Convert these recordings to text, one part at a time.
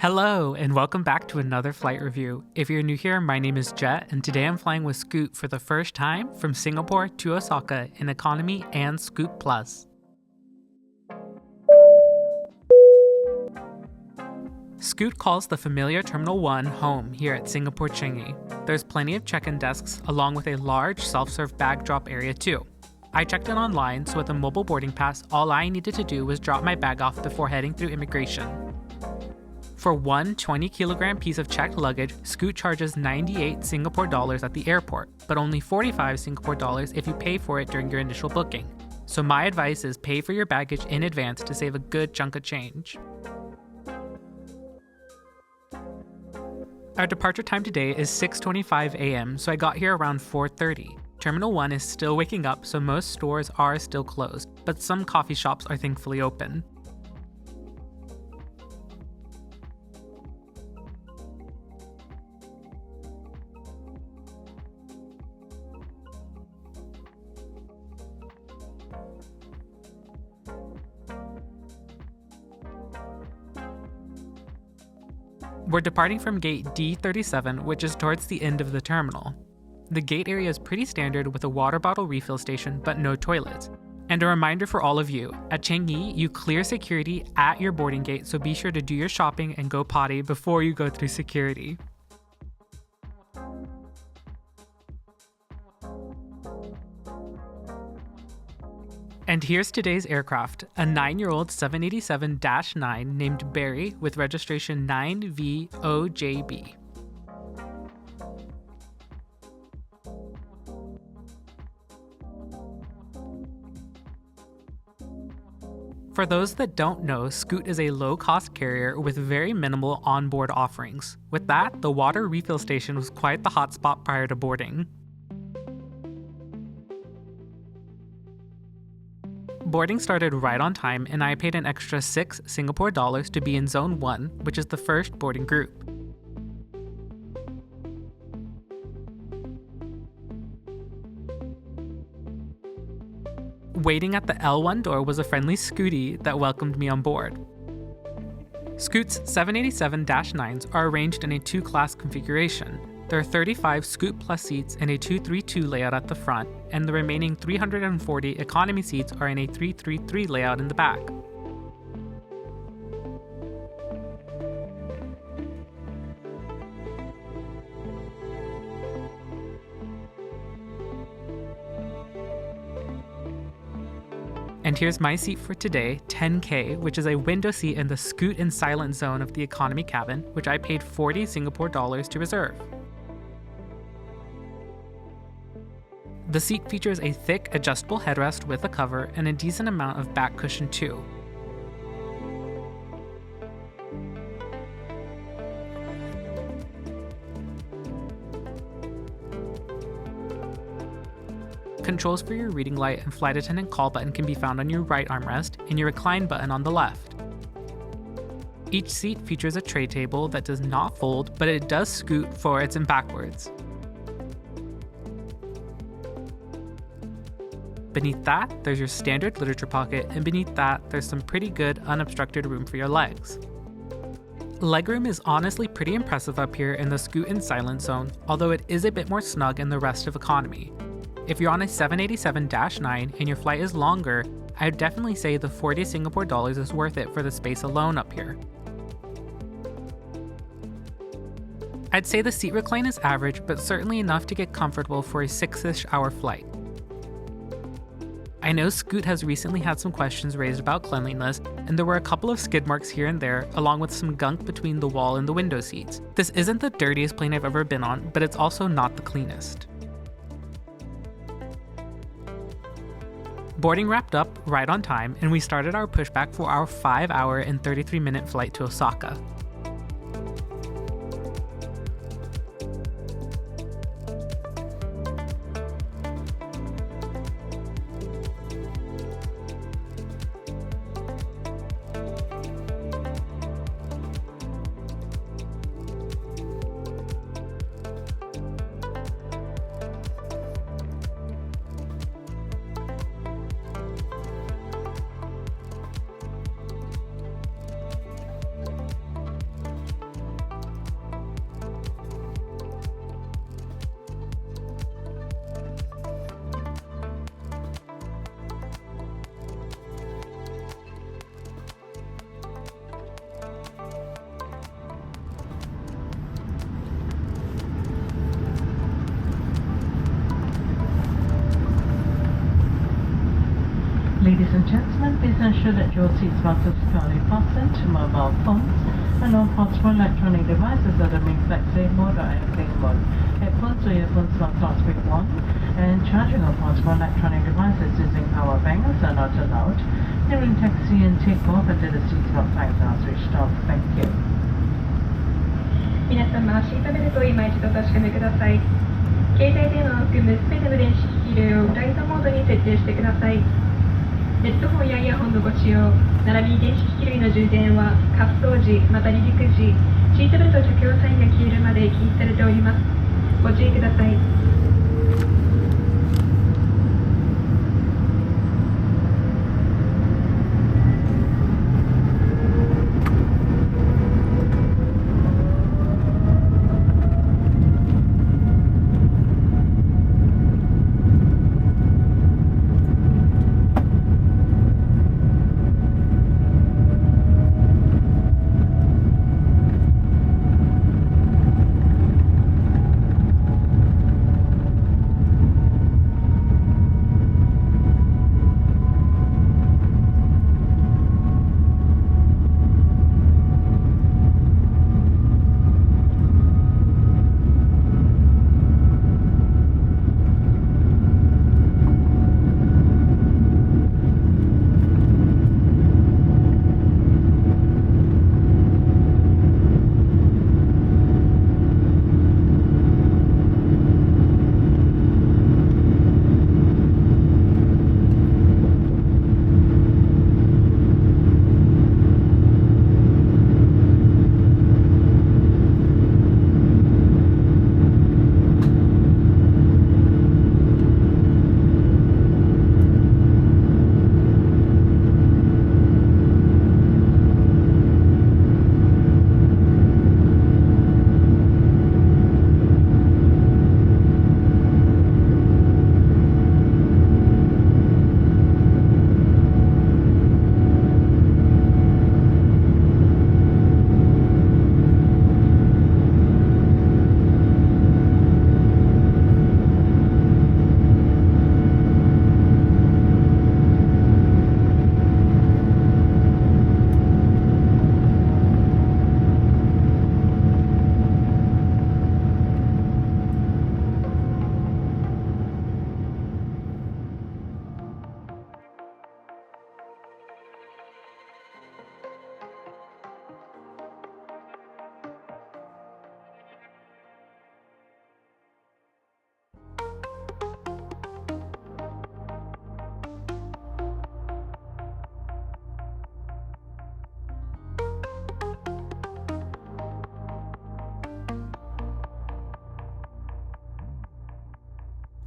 Hello, and welcome back to another flight review. If you're new here, my name is Jet, and today I'm flying with Scoot for the first time from Singapore to Osaka in economy and ScootPlus. Scoot calls the familiar Terminal 1 home here at Singapore Changi. There's plenty of check-in desks, along with a large self-serve bag drop area too. I checked in online, so with a mobile boarding pass, all I needed to do was drop my bag off before heading through immigration. For one 20-kilogram piece of checked luggage, Scoot charges 98 Singapore dollars at the airport, but only 45 Singapore dollars if you pay for it during your initial booking. So my advice is pay for your baggage in advance to save a good chunk of change. Our departure time today is 6:25 a.m., so I got here around 4:30. Terminal 1 is still waking up, so most stores are still closed, but some coffee shops are thankfully open. We're departing from gate D37, which is towards the end of the terminal. The gate area is pretty standard with a water bottle refill station, but no toilets. And a reminder for all of you, at Changi, you clear security at your boarding gate, so be sure to do your shopping and go potty before you go through security. And here's today's aircraft, a 9-year-old 787-9 named Barry with registration 9VOJB. For those that don't know, Scoot is a low-cost carrier with very minimal onboard offerings. With that, the water refill station was quite the hotspot prior to boarding. Boarding started right on time, and I paid an extra 6 Singapore dollars to be in Zone 1, which is the first boarding group. Waiting at the L1 door was a friendly Scooty that welcomed me on board. Scoot's 787-9s are arranged in a 2-class configuration. There are 35 ScootPlus seats in a 232 layout at the front, and the remaining 340 economy seats are in a 333 layout in the back. And here's my seat for today, 10K, which is a window seat in the Scoot and Silent zone of the economy cabin, which I paid 40 Singapore dollars to reserve. The seat features a thick, adjustable headrest with a cover and a decent amount of back cushion too. Controls for your reading light and flight attendant call button can be found on your right armrest and your recline button on the left. Each seat features a tray table that does not fold, but it does scoot forwards and backwards. Beneath that, there's your standard literature pocket, and beneath that, there's some pretty good unobstructed room for your legs. Legroom is honestly pretty impressive up here in the Scoot and Silent zone, although it is a bit more snug in the rest of economy. If you're on a 787-9 and your flight is longer, I would definitely say the 40 Singapore dollars is worth it for the space alone up here. I'd say the seat recline is average, but certainly enough to get comfortable for a 6-ish hour flight. I know Scoot has recently had some questions raised about cleanliness, and there were a couple of skid marks here and there, along with some gunk between the wall and the window seats. This isn't the dirtiest plane I've ever been on, but it's also not the cleanest. Boarding wrapped up right on time, and we started our pushback for our 5-hour and 33-minute flight to Osaka. ensure that your seat belts are securely fastened to mobile phones and all portable electronic devices are in flight safe mode or airplane mode. Headphones or earphones must not be worn, and charging of portable electronic devices using power banks are not allowed. During taxi and takeoff until the seatbelt signs are switched off. Thank you. 皆様、シートベルトを今一度お確かめください。携帯電話を含むすべての電子機器類をフライトモードに設定してください。ヘッドホンやイヤホンのご使用、並びに電子機器類の充電は滑走時また離陸時、シートベルト着用サインが消えるまで禁止されております。ご注意ください。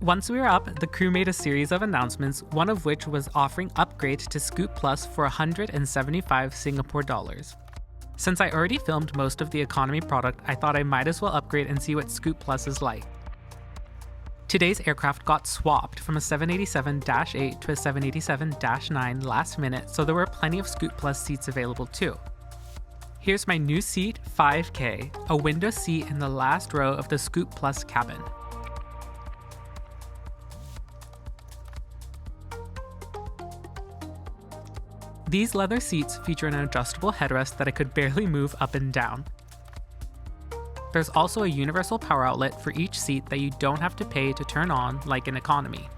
Once we were up, the crew made a series of announcements, one of which was offering upgrade to ScootPlus for 175 Singapore dollars. Since I already filmed most of the economy product, I thought I might as well upgrade and see what ScootPlus is like. Today's aircraft got swapped from a 787-8 to a 787-9 last minute, so there were plenty of ScootPlus seats available too. Here's my new seat, 5K, a window seat in the last row of the ScootPlus cabin. These leather seats feature an adjustable headrest that I could barely move up and down. There's also a universal power outlet for each seat that you don't have to pay to turn on like in economy.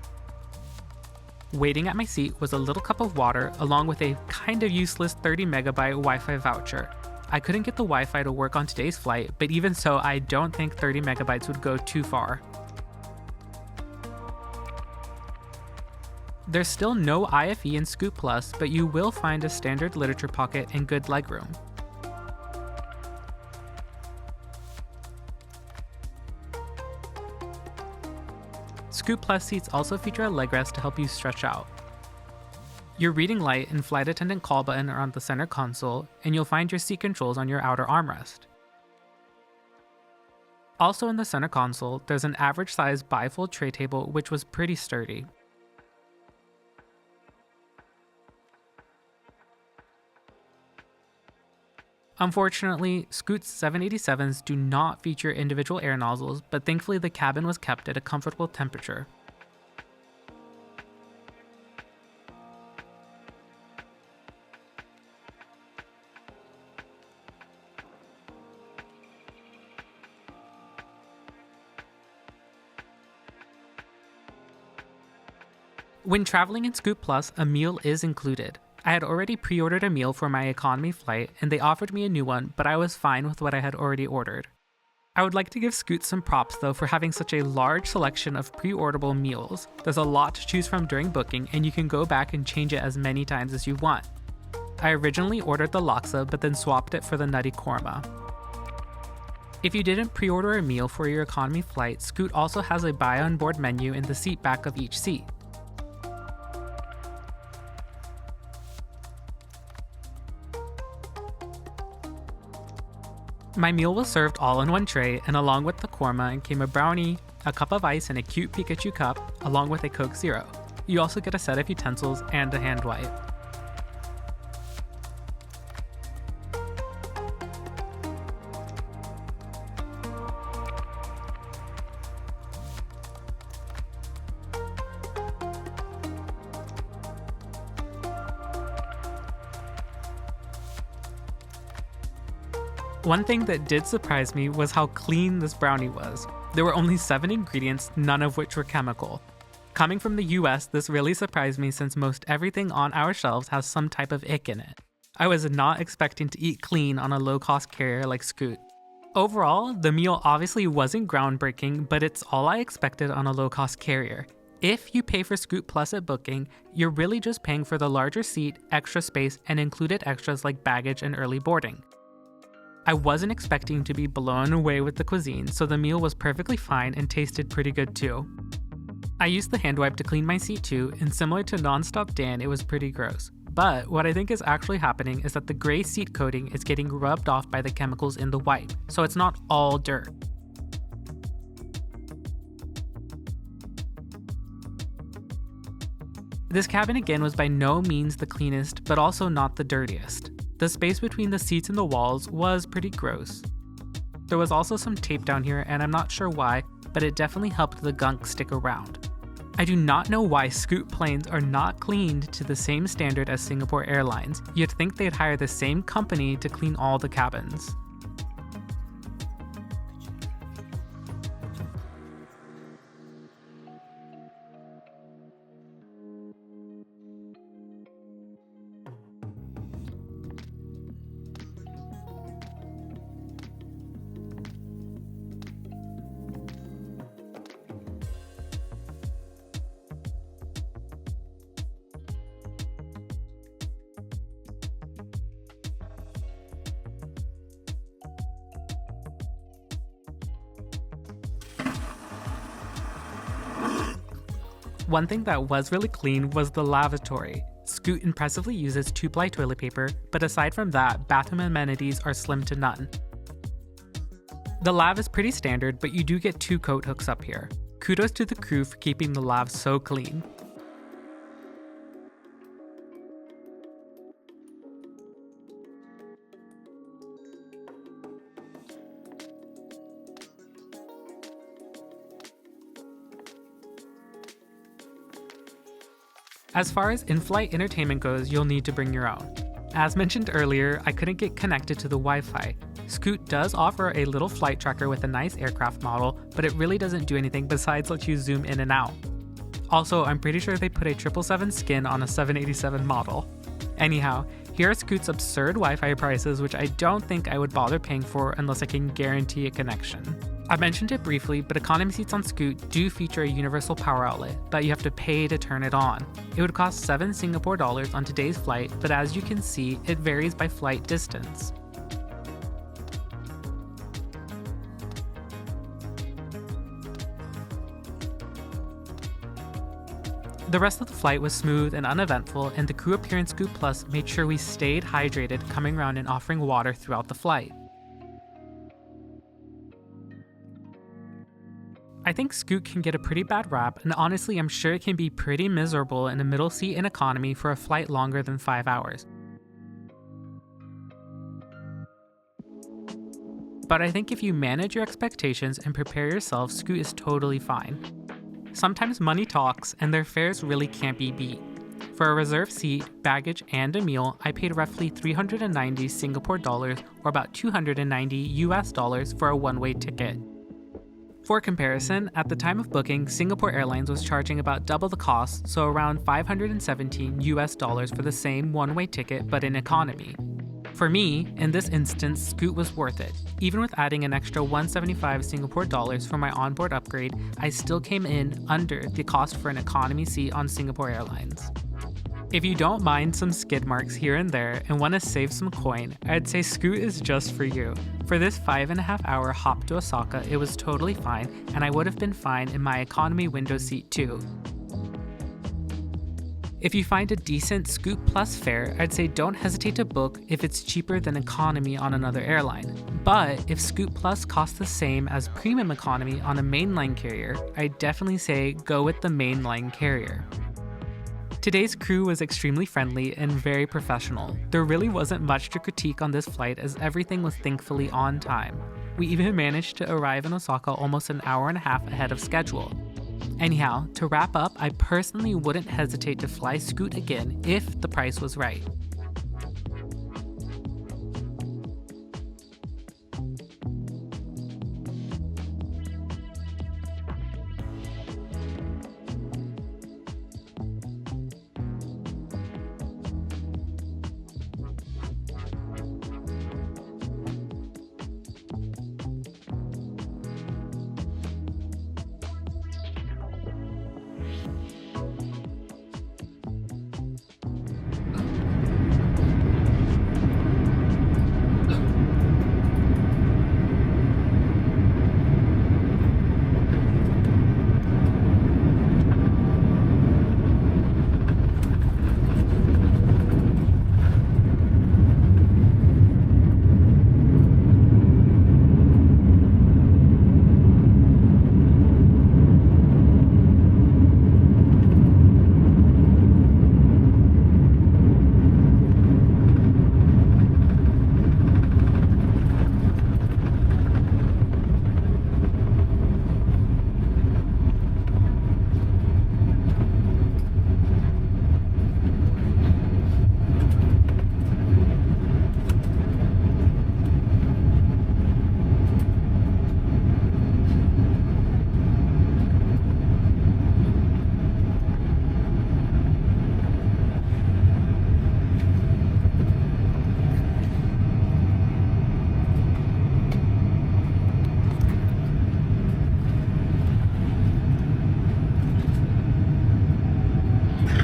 Waiting at my seat was a little cup of water along with a kind of useless 30 megabyte Wi-Fi voucher. I couldn't get the Wi-Fi to work on today's flight, but even so, I don't think 30 megabytes would go too far. There's still no IFE in ScootPlus, but you will find a standard literature pocket and good legroom. ScootPlus seats also feature a leg rest to help you stretch out. Your reading light and flight attendant call button are on the center console, and you'll find your seat controls on your outer armrest. Also in the center console, there's an average size bifold tray table which was pretty sturdy. Unfortunately, Scoot's 787s do not feature individual air nozzles, but thankfully the cabin was kept at a comfortable temperature. When traveling in ScootPlus, a meal is included. I had already pre-ordered a meal for my economy flight, and they offered me a new one, but I was fine with what I had already ordered. I would like to give Scoot some props though for having such a large selection of pre-orderable meals. There's a lot to choose from during booking, and you can go back and change it as many times as you want. I originally ordered the laksa, but then swapped it for the nutty korma. If you didn't pre-order a meal for your economy flight, Scoot also has a buy on board menu in the seat back of each seat. My meal was served all in one tray, and along with the korma came a brownie, a cup of ice, and a cute Pikachu cup, along with a Coke Zero. You also get a set of utensils and a hand wipe. One thing that did surprise me was how clean this brownie was. There were only 7 ingredients, none of which were chemical. Coming from the US, this really surprised me since most everything on our shelves has some type of ick in it. I was not expecting to eat clean on a low-cost carrier like Scoot. Overall, the meal obviously wasn't groundbreaking, but it's all I expected on a low-cost carrier. If you pay for ScootPlus at booking, you're really just paying for the larger seat, extra space, and included extras like baggage and early boarding. I wasn't expecting to be blown away with the cuisine, so the meal was perfectly fine and tasted pretty good too. I used the hand wipe to clean my seat too, and similar to Nonstop Dan, it was pretty gross. But what I think is actually happening is that the gray seat coating is getting rubbed off by the chemicals in the wipe, so it's not all dirt. This cabin again was by no means the cleanest, but also not the dirtiest. The space between the seats and the walls was pretty gross. There was also some tape down here, and I'm not sure why, but it definitely helped the gunk stick around. I do not know why Scoot planes are not cleaned to the same standard as Singapore Airlines. You'd think they'd hire the same company to clean all the cabins. One thing that was really clean was the lavatory. Scoot impressively uses 2-ply toilet paper, but aside from that, bathroom amenities are slim to none. The lav is pretty standard, but you do get 2 coat hooks up here. Kudos to the crew for keeping the lav so clean. As far as in-flight entertainment goes, you'll need to bring your own. As mentioned earlier, I couldn't get connected to the Wi-Fi. Scoot does offer a little flight tracker with a nice aircraft model, but it really doesn't do anything besides let you zoom in and out. Also, I'm pretty sure they put a 777 skin on a 787 model. Anyhow, here are Scoot's absurd Wi-Fi prices, which I don't think I would bother paying for unless I can guarantee a connection. I mentioned it briefly, but economy seats on Scoot do feature a universal power outlet, but you have to pay to turn it on. It would cost 7 Singapore dollars on today's flight, but as you can see, it varies by flight distance. The rest of the flight was smooth and uneventful, and the crew up here in ScootPlus made sure we stayed hydrated, coming around and offering water throughout the flight. I think Scoot can get a pretty bad rap, and honestly I'm sure it can be pretty miserable in a middle seat in economy for a flight longer than 5 hours. But I think if you manage your expectations and prepare yourself, Scoot is totally fine. Sometimes money talks, and their fares really can't be beat. For a reserved seat, baggage, and a meal, I paid roughly 390 Singapore dollars or about $290 US for a one-way ticket. For comparison, at the time of booking, Singapore Airlines was charging about double the cost, so around $517 for the same one-way ticket but in economy. For me, in this instance, Scoot was worth it. Even with adding an extra 175 Singapore dollars for my onboard upgrade, I still came in under the cost for an economy seat on Singapore Airlines. If you don't mind some skid marks here and there and want to save some coin, I'd say Scoot is just for you. For this 5.5-hour hop to Osaka, it was totally fine, and I would have been fine in my economy window seat too. If you find a decent ScootPlus fare, I'd say don't hesitate to book if it's cheaper than economy on another airline. But if ScootPlus costs the same as premium economy on a mainline carrier, I'd definitely say go with the mainline carrier. Today's crew was extremely friendly and very professional. There really wasn't much to critique on this flight as everything was thankfully on time. We even managed to arrive in Osaka almost an hour and a half ahead of schedule. Anyhow, to wrap up, I personally wouldn't hesitate to fly Scoot again if the price was right.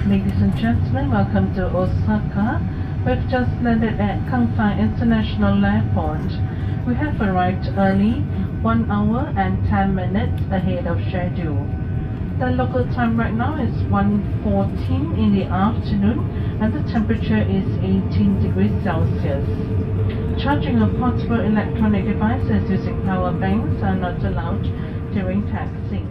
Ladies and gentlemen, welcome to Osaka. We've just landed at Kansai International Airport. We have arrived early, 1 hour and 10 minutes ahead of schedule. The local time right now is 1:14 in the afternoon and the temperature is 18 degrees Celsius. Charging of portable electronic devices using power banks are not allowed during taxi.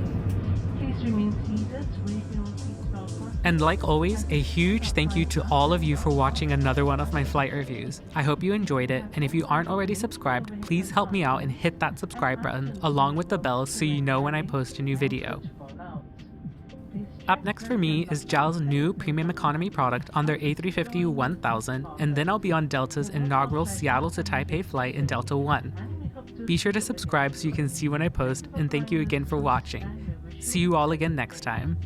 Please remain seated with your seatbelt fastened. And like always, a huge thank you to all of you for watching another one of my flight reviews. I hope you enjoyed it, and if you aren't already subscribed, please help me out and hit that subscribe button along with the bell so you know when I post a new video. Up next for me is JAL's new premium economy product on their A350-1000, and then I'll be on Delta's inaugural Seattle to Taipei flight in Delta One. Be sure to subscribe so you can see when I post, and thank you again for watching. See you all again next time.